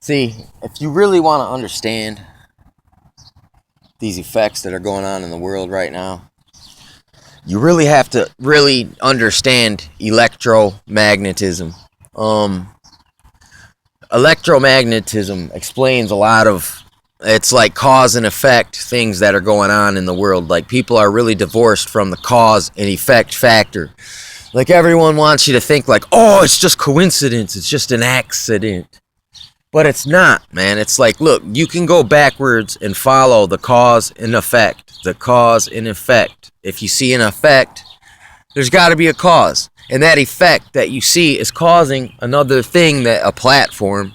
See, if you really want to understand these effects that are going on in the world right now, you really have to really understand electromagnetism. Um, Electromagnetism explains a lot of, it's like cause and effect things that are going on in the world. Like, people are really divorced from the cause and effect factor. Like, everyone wants you to think like, oh, it's just coincidence, it's just an accident. But it's not, man. It's like, look, you can go backwards and follow the cause and effect. The cause and effect. If you see an effect, there's got to be a cause. And that effect that you see is causing another thing, that a platform.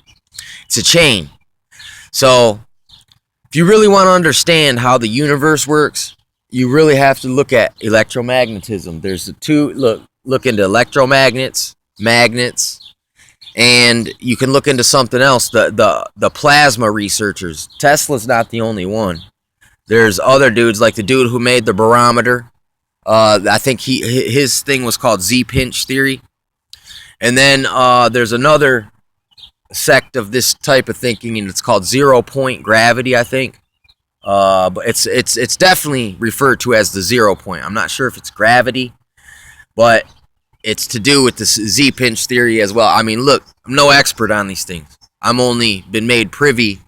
It's a chain. So, if you really want to understand how the universe works, you really have to look at electromagnetism. There's the two, look into electromagnets, magnets, and you can look into something else, the plasma researchers. Tesla's not the only one. There's other dudes, like the dude who made the barometer. I think his thing was called Z-pinch theory. And then there's another sect of this type of thinking, and it's called 0-point gravity, I think. But it's definitely referred to as the 0 point. I'm not sure if it's gravity, but it's to do with the Z-pinch theory as well. I mean, look, I'm no expert on these things. I'm only been made privy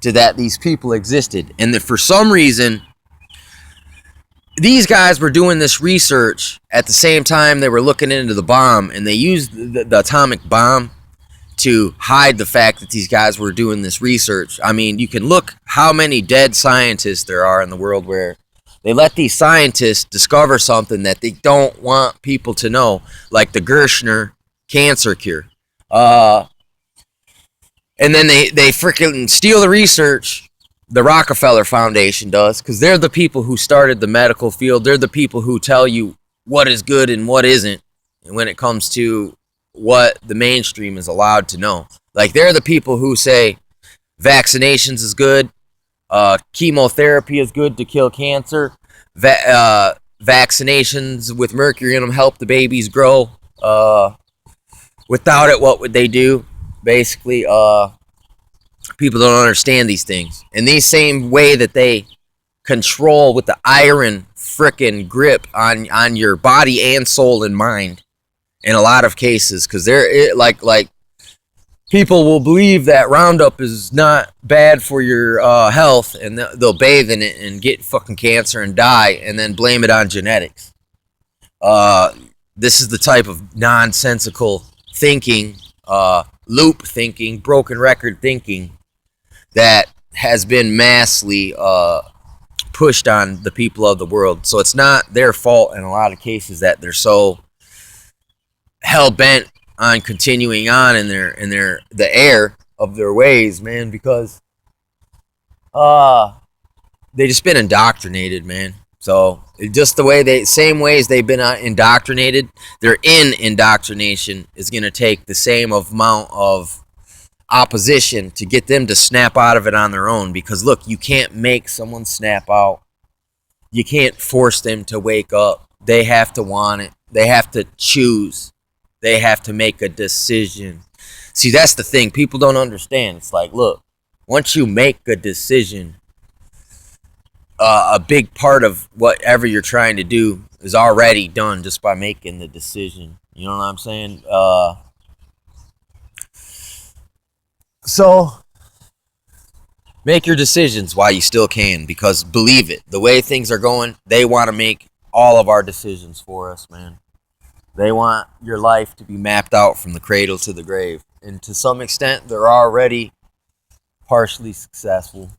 to that these people existed, and that for some reason, these guys were doing this research at the same time they were looking into the bomb, and they used the atomic bomb to hide the fact that these guys were doing this research. I mean, you can look how many dead scientists there are in the world where they let these scientists discover something that they don't want people to know, like the Gershner cancer cure. And then they freaking steal the research. The Rockefeller Foundation does, because they're the people who started the medical field. They're the people who tell you what is good and what isn't, and when it comes to what the mainstream is allowed to know. Like, they're the people who say vaccinations is good, chemotherapy is good to kill cancer, vaccinations with mercury in them help the babies grow. Without it, what would they do? Basically, people don't understand these things. In the same way that they control with the iron frickin' grip on your body and soul and mind in a lot of cases, because they're like people will believe that Roundup is not bad for your health, and they'll bathe in it and get fucking cancer and die, and then blame it on genetics. This is the type of nonsensical thinking, loop thinking, broken record thinking that has been massively pushed on the people of the world. So it's not their fault in a lot of cases that they're so hell-bent on continuing on in the air of their ways, man, because they just been indoctrinated, man. So just same ways they've been indoctrinated, their indoctrination is going to take the same amount of opposition to get them to snap out of it on their own. Because look, you can't make someone snap out. You can't force them to wake up. They have to want it. They have to choose. They have to make a decision. See, that's the thing. People don't understand. It's like, look, once you make a decision, a big part of whatever you're trying to do is already done just by making the decision. You know what I'm saying? So, make your decisions while you still can, because believe it, the way things are going, they want to make all of our decisions for us, man. They want your life to be mapped out from the cradle to the grave. And to some extent, they're already partially successful.